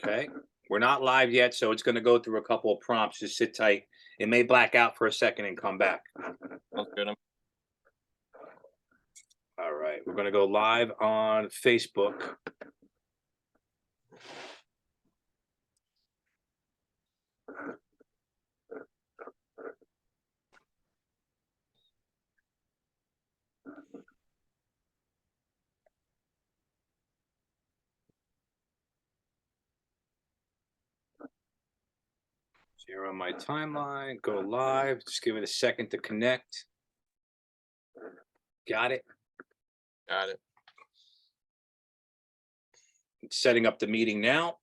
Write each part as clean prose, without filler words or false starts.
Okay. We're not live yet, so it's going to go through a couple of prompts. Just sit tight. It may black out for a second and come back. Sounds good. All right. We're going to go live on Facebook. Here on my timeline, go live. Just give it a second to connect. Got it. Got it. It's setting up the meeting now.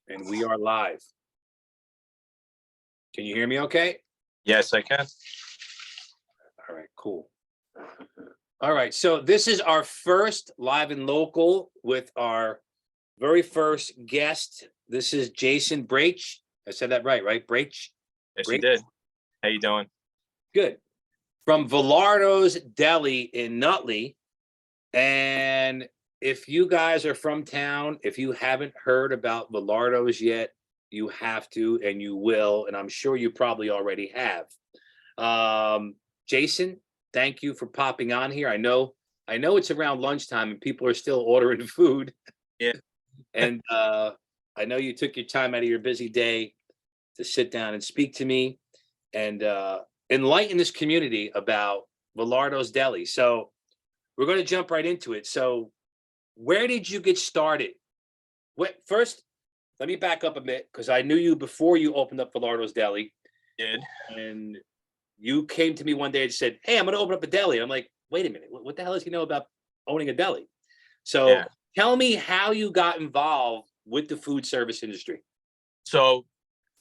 And we are live. Can you hear me okay? Yes, I can. All right, cool. All right, so this is our first live and local with our very first guest. This is Jason Brach. I said that right? Brach? Yes, you did. How you doing? Good. From Vilardos Deli in Nutley. And if you guys are from town, if you haven't heard about Vilardos yet, you have to, and you will, and I'm sure you probably already have. Jason, thank you for popping on here. I know it's around lunchtime and people are still ordering food. Yeah. And I know you took your time out of your busy day to sit down and speak to me and enlighten this community about Vilardos Deli. So we're going to jump right into it. So where did you get started? First, let me back up a bit because I knew you before you opened up Vilardos Deli. Did. And you came to me one day and said, "Hey, I'm going to open up a deli." I'm like, "Wait a minute, what the hell does he know about owning a deli?" So tell me how you got involved with the food service industry. So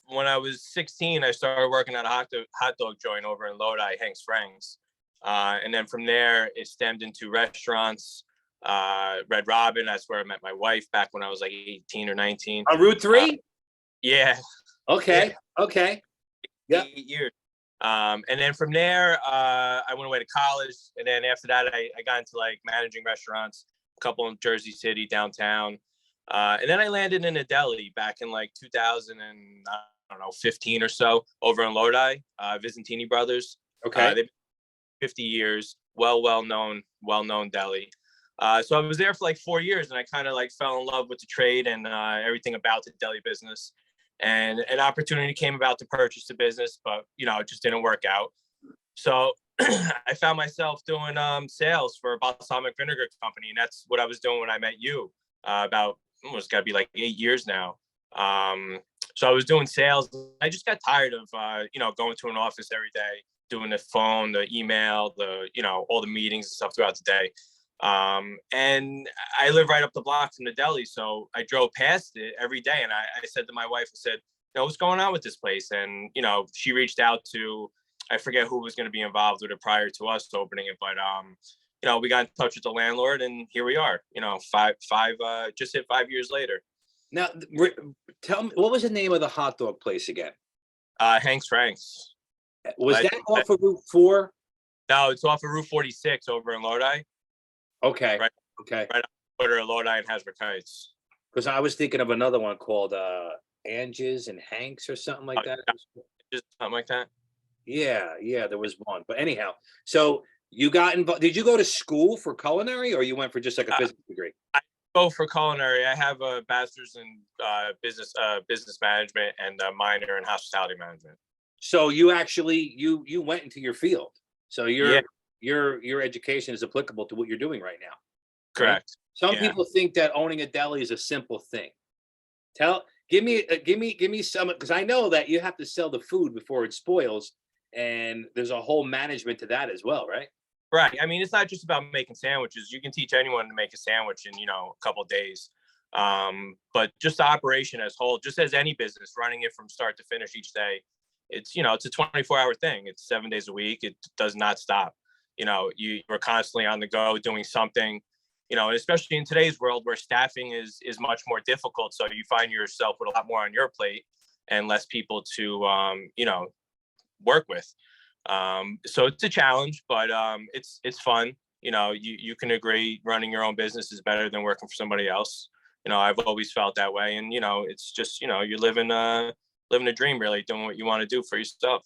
when I was 16, I started working at a hot dog joint over in Lodi, Hank's Franks. And then from there, it stemmed into restaurants. Red Robin, that's where I met my wife back when I was like 18 or 19. On Route 3? Yeah. Okay. Yeah. Okay. Yeah. 8 years. And then from there, I went away to college. And then after that, I got into like managing restaurants, a couple in Jersey City, downtown. And then I landed in a deli back in like 2000 and I don't know, 15 or so over in Lodi, Visentini Brothers. Okay. They've been 50 years, well-known deli. So I was there for like 4 years and I kind of like fell in love with the trade and everything about the deli business. And an opportunity came about to purchase the business, but it just didn't work out. So I found myself doing sales for a balsamic vinegar company, and that's what I was doing when I met you about almost got to be like 8 years now. So I was doing sales. I just got tired of going to an office every day, doing the phone, the email, all the meetings and stuff throughout the day. And I live right up the block from the deli. So I drove past it every day. And I said to my wife, I said, what's going on with this place? And, she reached out to, I forget who was going to be involved with it prior to us opening it. But, we got in touch with the landlord and here we are, just hit 5 years later. Now, tell me, what was the name of the hot dog place again? Hank's Franks. Was that off of Route 4? No, it's off of Route 46 over in Lodi. Okay. Right. Okay. Right on the border of Lodi and Hasbrook Heights. Because I was thinking of another one called Anges and Hanks or something like that. Just something like that. Yeah, there was one. But anyhow, so you got involved. Did you go to school for culinary or you went for just like a business degree? I go for culinary. I have a bachelor's in business management and a minor in hospitality management. So you actually you went into your field. So your education is applicable to what you're doing right now. Correct. Right? Some people think that owning a deli is a simple thing. Give me some, because I know that you have to sell the food before it spoils, and there's a whole management to that as well, right? Right. I mean, it's not just about making sandwiches. You can teach anyone to make a sandwich in a couple of days. But just the operation as whole, just as any business, running it from start to finish each day, it's a 24-hour thing. It's 7 days a week. It does not stop. You're constantly on the go doing something, and especially in today's world where staffing is much more difficult. So you find yourself with a lot more on your plate and less people to, work with. So it's a challenge, but it's fun. You can agree running your own business is better than working for somebody else. I've always felt that way, and it's just you're living a dream, really, doing what you want to do for yourself.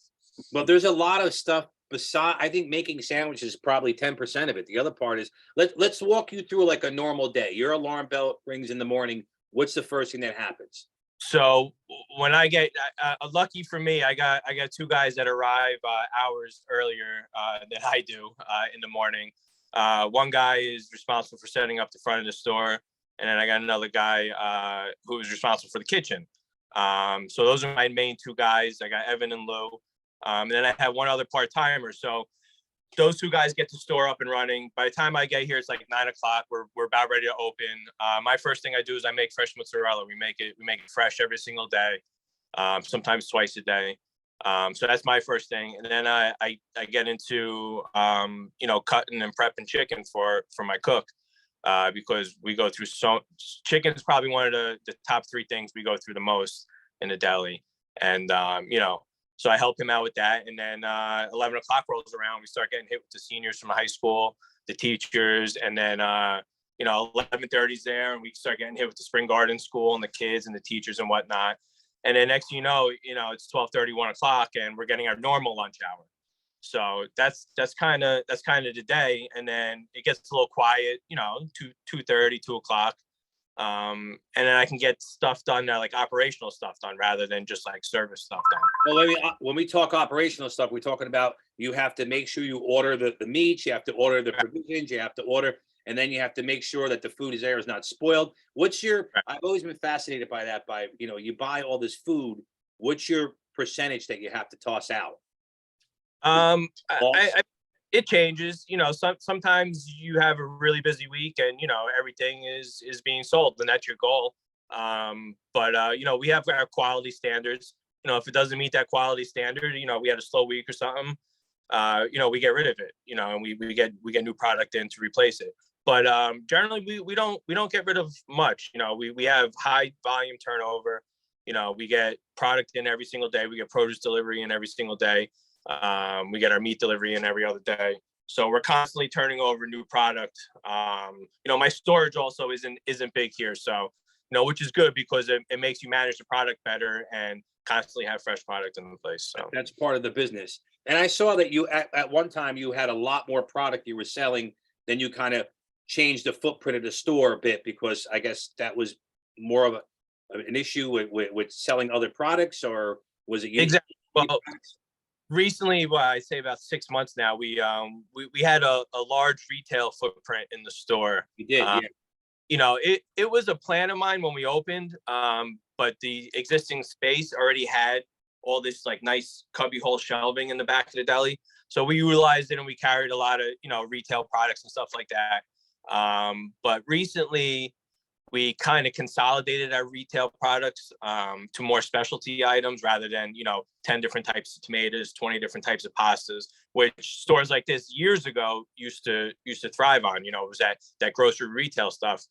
But there's a lot of stuff beside. I think making sandwiches is probably 10% of it. The other part is let's walk you through like a normal day. Your alarm bell rings in the morning. What's the first thing that happens? So when I get lucky for me, I got two guys that arrive hours earlier than I do in the morning. One guy is responsible for setting up the front of the store, and then I got another guy who is responsible for the kitchen. So those are my main two guys. I got Evan and Lou, and then I have one other part timer. So those two guys get the store up and running. By the time I get here, it's like 9 o'clock. We're about ready to open. My first thing I do is I make fresh mozzarella. We make it fresh every single day, sometimes twice a day. So that's my first thing, and then I get into cutting and prepping chicken for my cook, because we go through chicken is probably one of the top three things we go through the most in the deli, and so I help him out with that. And then 11 o'clock rolls around. We start getting hit with the seniors from high school, the teachers. And then, 11:30 is there, and we start getting hit with the spring garden school and the kids and the teachers and whatnot. And then next, it's 12:30, 1 o'clock, and we're getting our normal lunch hour. So that's kind of the day. And then it gets a little quiet, 2:30, 2 o'clock. And then I can get stuff done there, like operational stuff done, rather than just like service stuff done. Well, when we talk operational stuff, we're talking about you have to make sure you order the meats, you have to order the provisions, you have to order, and then you have to make sure that the food is there, is not spoiled. I've always been fascinated by that. You buy all this food, what's your percentage that you have to toss out? It changes. Sometimes you have a really busy week, and everything is being sold, and that's your goal. But we have our quality standards. If it doesn't meet that quality standard, we had a slow week or something, we get rid of it. And we get new product in to replace it. But generally, we don't get rid of much. We have high volume turnover. We get product in every single day. We get produce delivery in every single day. We get our meat delivery in every other day. So we're constantly turning over new product. My storage also isn't big here. So, which is good because it makes you manage the product better and constantly have fresh product in the place. So that's part of the business. And I saw that you at one time you had a lot more product you were selling, then you kind of changed the footprint of the store a bit, because I guess that was more of an issue with selling other products, or was it you? Exactly. Well, recently, I'd say about 6 months now, we had a large retail footprint in the store. You did, yeah. It was a plan of mine when we opened, but the existing space already had all this like nice cubby hole shelving in the back of the deli. So we utilized it, and we carried a lot of, retail products and stuff like that. But recently, we kind of consolidated our retail products to more specialty items, rather than 10 different types of tomatoes, 20 different types of pastas, which stores like this years ago used to thrive on. It was that grocery retail stuff.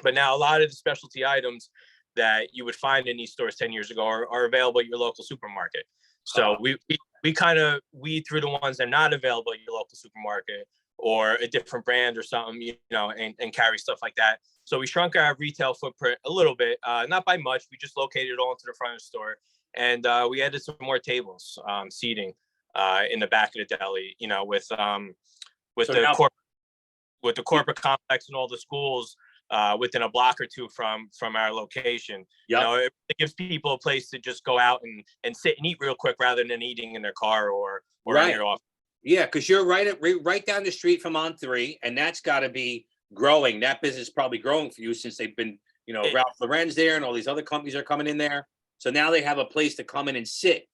But now a lot of the specialty items that you would find in these stores 10 years ago are available at your local supermarket. So we kind of weed through the ones that are not available at your local supermarket, or a different brand or something, and carry stuff like that. So we shrunk our retail footprint a little bit, not by much. We just located it all into the front of the store, and we added some more tables, seating in the back of the deli. With the corporate complex and all the schools within a block or two from our location. Yep. It gives people a place to just go out and sit and eat real quick, rather than eating in their car or in your office. Yeah, because you're right down the street from On 3, and that's got to be growing. That business is probably growing for you, since they've been, Ralph Lauren's there, and all these other companies are coming in there. So now they have a place to come in and sit.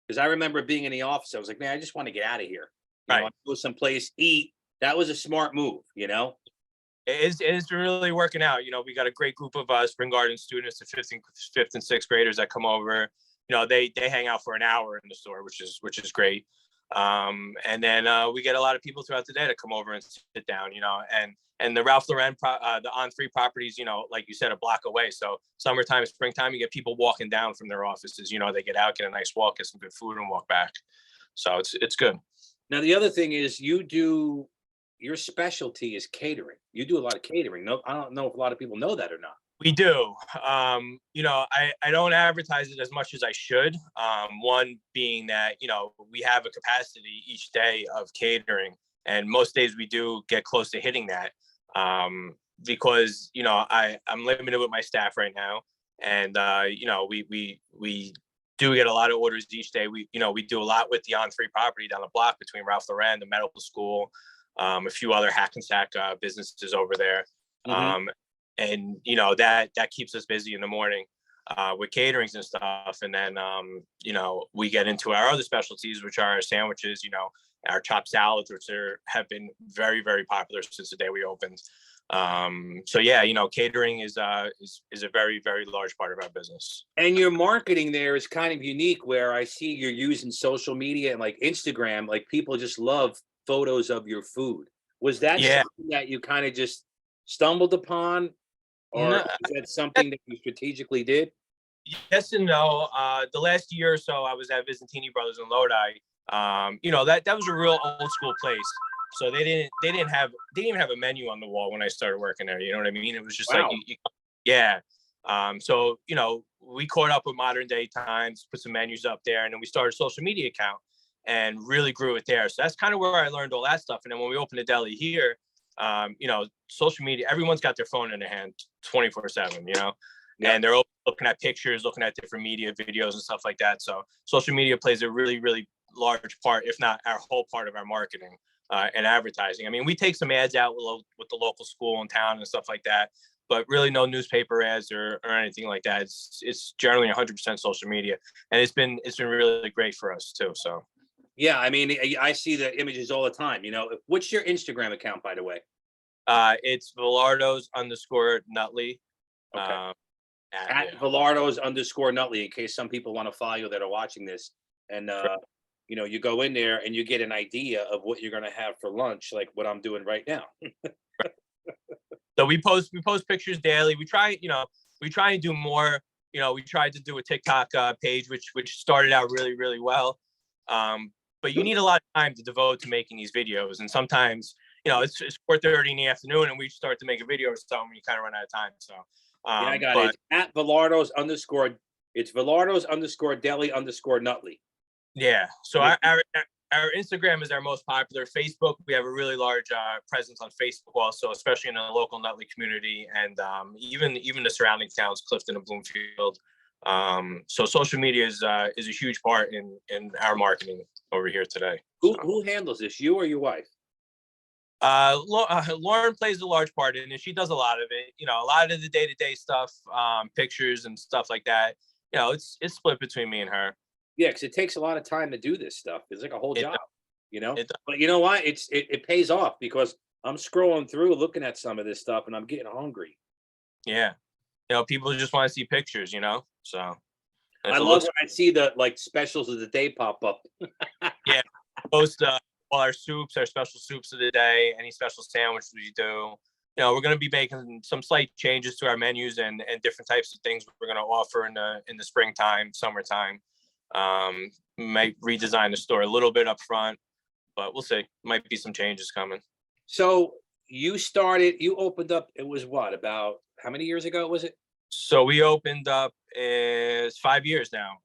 Because I remember being in the office, I was like, man, I just want to get out of here. Go someplace, eat. That was a smart move, It's really working out. We got a great group of spring garden students, the fifth and sixth graders that come over. They hang out for an hour in the store, which is great. And then we get a lot of people throughout the day to come over and sit down, and the Ralph Lauren, the On 3 properties, like you said, a block away. So summertime, springtime, you get people walking down from their offices. They get out, get a nice walk, get some good food, and walk back. So it's good. Now, the other thing is your specialty is catering. You do a lot of catering. No, I don't know if a lot of people know that or not. We do. I don't advertise it as much as I should. One being that, we have a capacity each day of catering, and most days we do get close to hitting that. Because, I'm limited with my staff right now. And, we do get a lot of orders each day. We do a lot with the On3 property down the block between Ralph Lauren, the medical school, a few other Hackensack businesses over there. Mhm. And that keeps us busy in the morning with caterings and stuff. And then we get into our other specialties, which are our sandwiches, our chopped salads, which have been very, very popular since the day we opened. So yeah, catering is a very, very large part of our business. And your marketing there is kind of unique, where I see you're using social media and like Instagram, like people just love photos of your food. Was that Yeah. something that you kind of just stumbled upon, or No, is that something that you strategically did? yes and no. The last year or so, I was at Visentini Brothers in Lodi. That was a real old school place. So they didn't even have a menu on the wall when I started working there. You know what I mean? It was just like, Wow. yeah. So we caught up with modern day times, put some menus up there, and then we started a social media account and really grew it there. So that's kind of where I learned all that stuff. And then when we opened a deli here, social media, everyone's got their phone in their hand 24/7, Yeah. and they're looking at pictures, looking at different media videos and stuff like that. So social media plays a really, really large part, if not our whole part of our marketing and advertising. I mean, we take some ads out with the local school in town and stuff like that, but really no newspaper ads or anything like that. It's generally 100% social media, and it's been really great for us too. So Yeah, I mean, I see the images all the time. What's your Instagram account, by the way? it's Vilardos_Nutley. Okay. At Yeah. Vilardos_Nutley, in case some people want to follow you that are watching this. And you go in there and you get an idea of what you're gonna have for lunch, like what I'm doing right now. So we post pictures daily. We try and do more. We tried to do a TikTok page, which started out really, really well. But you need a lot of time to devote to making these videos, and sometimes it's 4:30 in the afternoon, and we start to make a video or something, and you kind of run out of time. So, Yeah, I got it. but It's at it's Vilardos_Deli_Nutley. yeah. So Yeah. our Instagram is our most popular. Facebook, we have a really large presence on Facebook also, especially in the local Nutley community, and even the surrounding towns, Clifton and Bloomfield. So social media is a huge part in our marketing over here today. Who handles this? You or your wife? Lauren plays a large part in it. She does a lot of it. A lot of the day-to-day stuff, pictures and stuff like that. It's split between me and her. Yeah, because it takes a lot of time to do this stuff. It's like a whole It job, you know. it But you know what? It pays off, because I'm scrolling through, looking at some of this stuff, and I'm getting hungry. Yeah. People just want to see pictures. So I if it love looks, when I see the specials of the day pop up. yeah, post all our soups, our special soups of the day, any special sandwiches we do. We're going to be making some slight changes to our menus and different types of things we're going to offer in the springtime, summertime. Might redesign the store a little bit up front, but we'll see. Might be some changes coming. So you opened up. It was what, about how many years ago was it? So we opened up is 5 years now.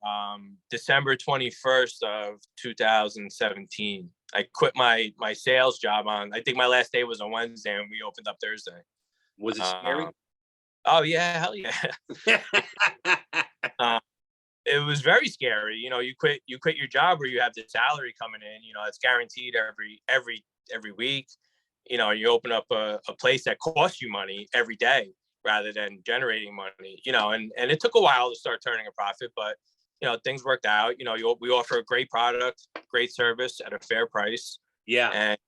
December 21st of 2017. I quit my sales job I think my last day was on Wednesday, and we opened up Thursday. Was it scary? Oh yeah, hell yeah. It was very scary. You quit your job where you have the salary coming in. It's guaranteed every week. You open up a place that costs you money every day rather than generating money. And it took a while to start turning a profit, but things worked out. We offer a great product, great service at a fair price. Yeah. And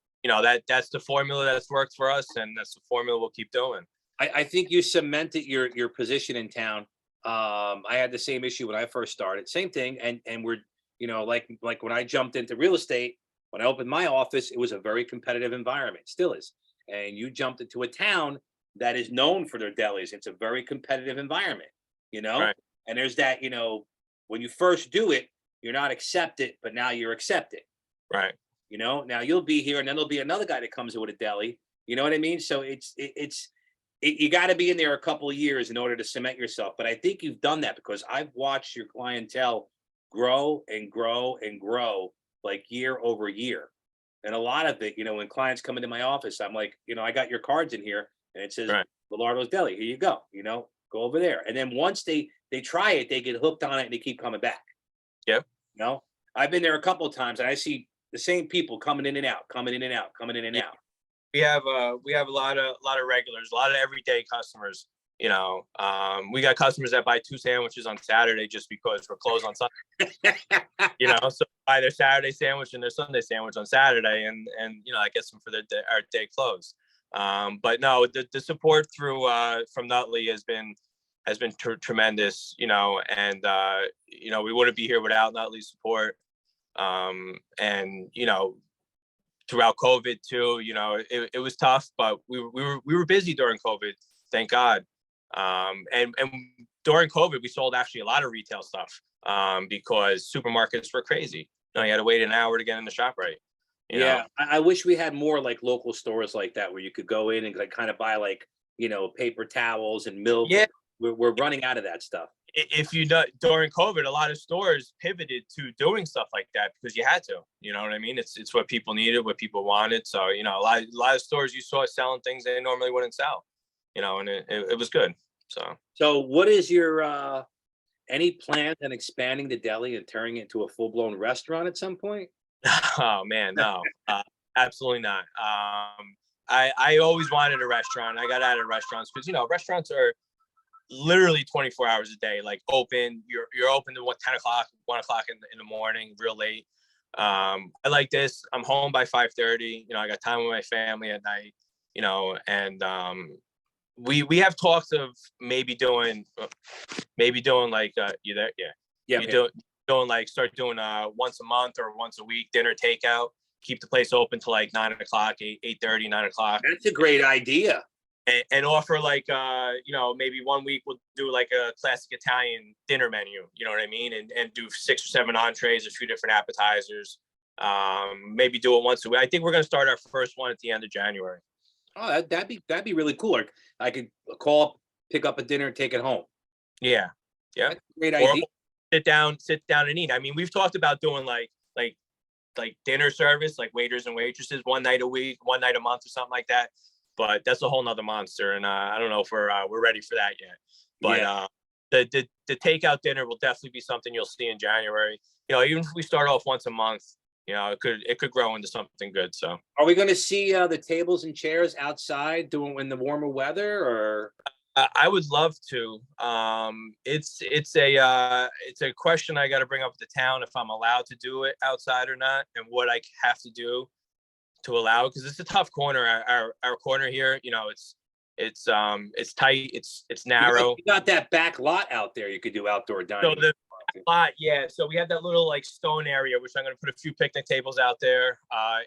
that's the formula that's worked for us, and that's the formula we'll keep doing. I think you cemented your position in town. I had the same issue when I first started. Same thing, and we're like when I jumped into real estate, when I opened my office, it was a very competitive environment. Still is. And you jumped into a town that is known for their delis. It's a very competitive environment. Right. And there's that. When you first do it, you're not accepted, but now you're accepted. Right. You know, now you'll be here, and then there'll be another guy that comes in with a deli. You know what I mean? So you got to be in there a couple of years in order to cement yourself. But I think you've done that because I've watched your clientele grow and grow and grow like year over year. And a lot of it, you know, when clients come into my office, I'm like, you know, I got your cards in here, and it says Right. Vilardos Deli. Here you go. You know, go over there. And then once they try it, they get hooked on it, and they keep coming back. Yep. You know, I've been there a couple of times, and I see the same people coming in and out, coming in and out, coming in and Yeah. out. We have a lot of regulars, a lot of everyday customers. You know, we got customers that buy 2 sandwiches on Saturday just because we're closed on Sunday. You know, so buy their Saturday sandwich and their Sunday sandwich on Saturday, and you know, I guess them for our day close. But no, the support through from Nutley has been tremendous. You know, and you know, we wouldn't be here without Nutley's support. And you know, throughout COVID too, you know, it was tough, but we were busy during COVID, thank God. And during COVID, we sold actually a lot of retail stuff because supermarkets were crazy. You know, you had to wait an hour to get in the shop, right? You Yeah, know, I wish we had more like local stores like that where you could go in and like kind of buy like, you know, paper towels and milk. yeah. We're running out of that stuff. If you know, during COVID, a lot of stores pivoted to doing stuff like that because you had to. You know what I mean? It's what people needed, what people wanted. So you know, a lot of stores you saw selling things they normally wouldn't sell. You know, and it was good. So what is your any plans on expanding the deli and turning it into a full-blown restaurant at some point? Oh man, no, absolutely not. I always wanted a restaurant. I got out of restaurants because you know restaurants are literally 24 hours a day, like open. You're open to 10 o'clock, 1 o'clock in the morning, real late. I like this. I'm home by 5:30. You know, I got time with my family at night. You know, and we have talks of maybe doing like you there, yeah, Yeah, you yeah. doing like start doing once a month or once a week dinner takeout. Keep the place open till like 9 o'clock, 8:30, 9 o'clock. That's a great idea. And offer like you know, maybe one week we'll do like a classic Italian dinner menu, you know what I mean, and do 6 or 7 entrees, a few different appetizers. Maybe do it once a week. I think we're going to start our first one at the end of January. Oh, that'd be really cool. Like I could call up, pick up a dinner, and take it home. Yeah, yeah. That's a great Or idea. sit down and eat. I mean, we've talked about doing like dinner service, like waiters and waitresses, one night a week, one night a month, or something like that. But that's a whole nother monster, and I don't know if we're ready for that yet. But Yeah. The takeout dinner will definitely be something you'll see in January. You know, even if we start off once a month, you know, it could grow into something good. So Are we going to see the tables and chairs outside doing in the warmer weather, or? I would love to. It's a question I got to bring up with the town if I'm allowed to do it outside or not, and what I have to do to allow, because it's a tough corner. Our corner here, you know, it's tight, it's narrow. You got that back lot out there. You could do outdoor So dining. the lot, yeah. So we have that little like stone area, which I'm going to put a few picnic tables out there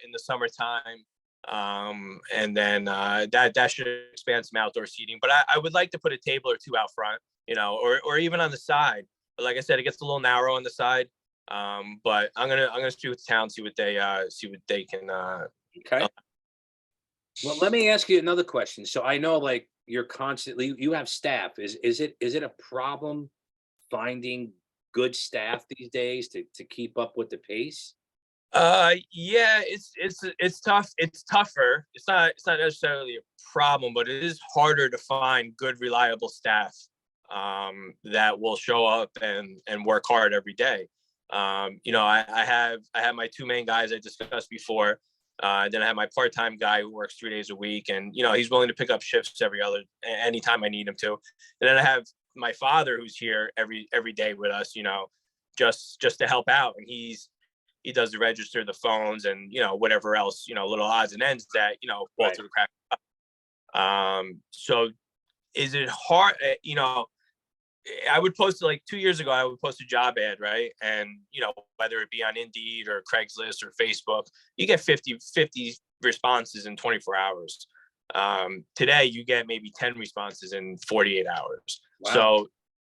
in the summertime. And then that should expand some outdoor seating. But I would like to put a table or two out front, you know, or even on the side. But like I said, it gets a little narrow on the side. But I'm gonna speak with the town, see what they can. Okay. Well, let me ask you another question. So I know like you're constantly you have staff. Is it a problem finding good staff these days to keep up with the pace? Yeah, it's tough. It's tougher. It's not necessarily a problem, but it is harder to find good, reliable staff that will show up and work hard every day. You know, I have my 2 main guys I discussed before. Then I have my part-time guy who works 3 days a week, and you know he's willing to pick up shifts anytime I need him to. And then I have my father who's here every day with us, you know, just to help out, and he does the register, the phones, and you know whatever else, you know, little odds and ends that you know fall Right. through the crack. So is it hard? You know, I would post like 2 years ago. I would post a job ad, right? And you know, whether it be on Indeed or Craigslist or Facebook, you get 50 responses in 24 hours. Today, you get maybe 10 responses in 48 hours. Wow. So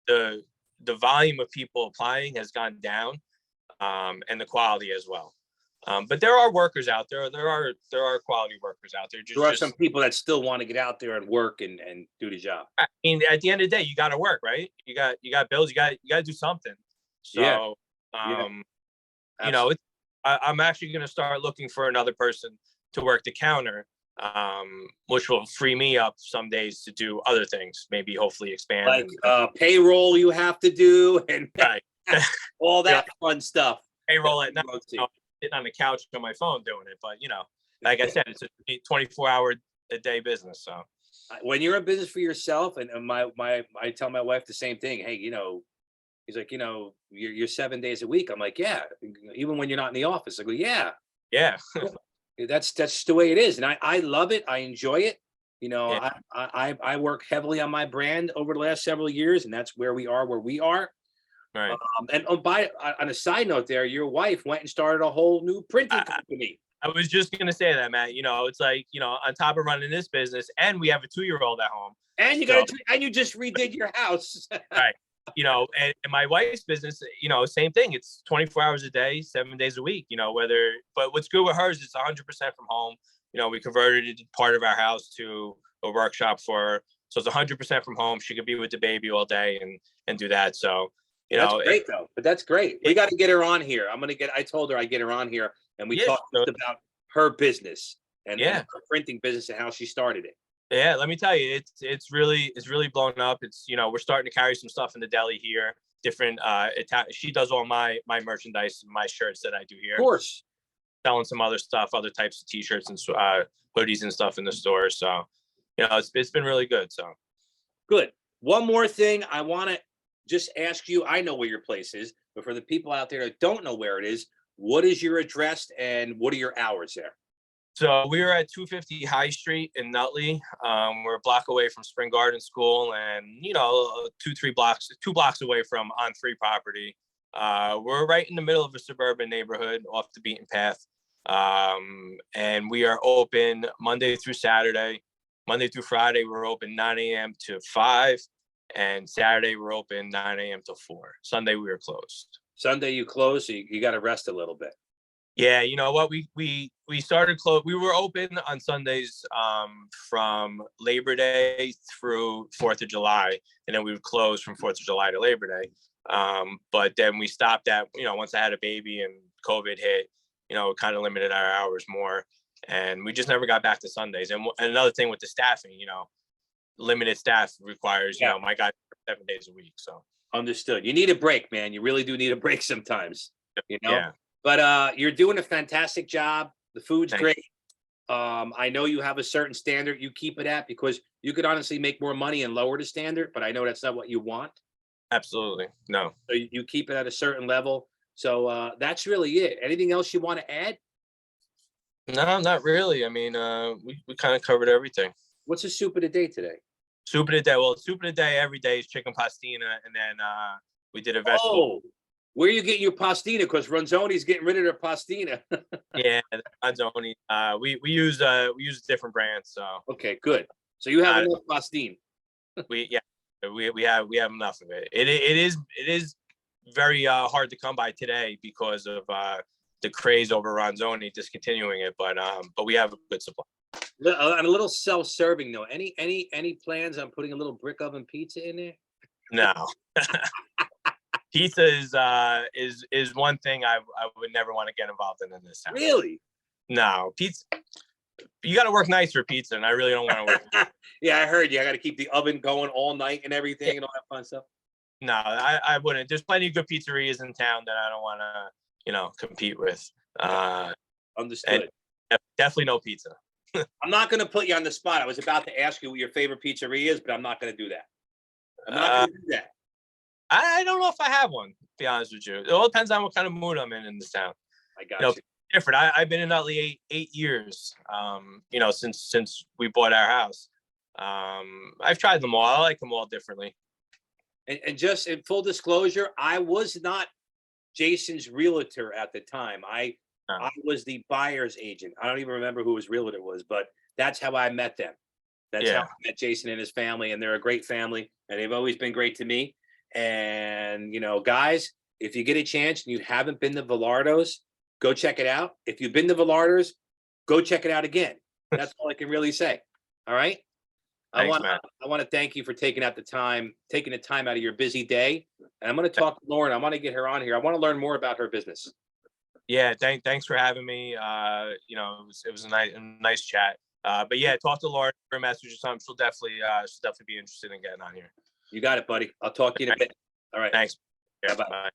the volume of people applying has gone down, and the quality as well. But there are workers out there. There are quality workers out there. There are some people that still want to get out there and work and do the job. I mean, at the end of the day, you got to work, right? You got bills. You got to do something. Yeah. So, Yeah. you know, I'm actually going to start looking for another person to work the counter, which will free me up some days to do other things. Maybe hopefully expand. Like payroll you have to do and right. all that fun stuff. Payroll at night. Sitting on the couch on my phone doing it, but like I said, it's a 24-hour a day business. So when you're in business for yourself, and I tell my wife the same thing. Hey, he's like, you're 7 days a week. I'm like, yeah, even when you're not in the office. I go, yeah. That's just the way it is, and I love it. I enjoy it. I work heavily on my brand over the last several years, and that's where we are. Right. And on a side note, there, your wife went and started a whole new printing company. I was just gonna say that, Matt. It's like on top of running this business, and we have a 2-year-old at home, and you just redid your house, right? And my wife's business, same thing. It's 24 hours a day, 7 days a week. But what's good with hers is 100% from home. We converted part of our house to a workshop for her, so it's 100% from home. She could be with the baby all day and do that. So. That's great though. But that's great. We got to get her on here. I told her I'd get her on here, and we talked about her business and her printing business and how she started it. Yeah, let me tell you, it's really blown up. It's we're starting to carry some stuff in the deli here. Different she does all my merchandise, my shirts that I do here. Of course. Selling some other stuff, other types of t-shirts and hoodies and stuff in the store. So, it's been really good. So good. One more thing I want to just ask you, I know where your place is, but for the people out there that don't know where it is, what is your address and what are your hours there? So we are at 250 High Street in Nutley. We're a block away from Spring Garden School, and 2 blocks away from On3 property. We're right in the middle of a suburban neighborhood, off the beaten path, and we are open Monday through Saturday. Monday through Friday, we're open 9 a.m. to 5. And Saturday we're open 9 a.m. to 4. Sunday we are closed. Sunday you close, so you got to rest a little bit. Yeah, you know what? We started close. We were open on Sundays from Labor Day through 4th of July, and then we would close from 4th of July to Labor Day. But then we stopped at once I had a baby and COVID hit, it kind of limited our hours more, and we just never got back to Sundays. And another thing with the staffing, limited staff requires, my guy 7 days a week. So understood. You need a break, man. You really do need a break sometimes, Yeah. But you're doing a fantastic job. The food's great. I know you have a certain standard you keep it at, because you could honestly make more money and lower the standard, but I know that's not what you want. Absolutely. No. So you keep it at a certain level. So that's really it. Anything else you want to add? No, not really. I mean, we kind of covered everything. What's the soup of the day today? Soup of the day. Well, soup of the day every day is chicken pastina, and then we did a vegetable. Oh, where are you getting your pastina? Because Ronzoni's getting rid of their pastina. Yeah, Ronzoni. We use a different brand. So okay, good. So you have enough pastine. we have enough of it. It is very hard to come by today because of the craze over Ronzoni discontinuing it, but we have a good supply. On a little self-serving though. Any plans on putting a little brick oven pizza in there? No. Pizza is one thing I would never want to get involved in this house. Really? No, pizza. You got to work nights for pizza, and I really don't want to work. Yeah, I heard you. I got to keep the oven going all night and everything and all that fun stuff. No, I wouldn't. There's plenty of good pizzerias in town that I don't want to, compete with. Understood. Definitely no pizza. I'm not going to put you on the spot. I was about to ask you what your favorite pizzeria is, but I'm not going to do that. I'm not going to do that. I don't know if I have one, to be honest with you. It all depends on what kind of mood I'm in this town. I got you. Different. I've been in Nutley 8 years, since we bought our house. I've tried them all. I like them all differently. And just in full disclosure, I was not Jason's realtor at the time. I was the buyer's agent. I don't even remember who his realtor was, but that's how I met them. That's how I met Jason and his family, and they're a great family, and they've always been great to me. And, guys, if you get a chance and you haven't been to Vilardos, Go check it out. If you've been to Vilardos, go check it out again. That's all I can really say. All right. Thanks, man. I want to thank you for taking the time out of your busy day. And I'm going to talk to Lauren. I want to get her on here. I want to learn more about her business. Yeah, thanks for having me. You know, it was a nice chat. But yeah, talk to Lauren, her message or something. She'll definitely be interested in getting on here. You got it, buddy. I'll talk to you in a bit. All right. Thanks. Yeah, Bye-bye. bye.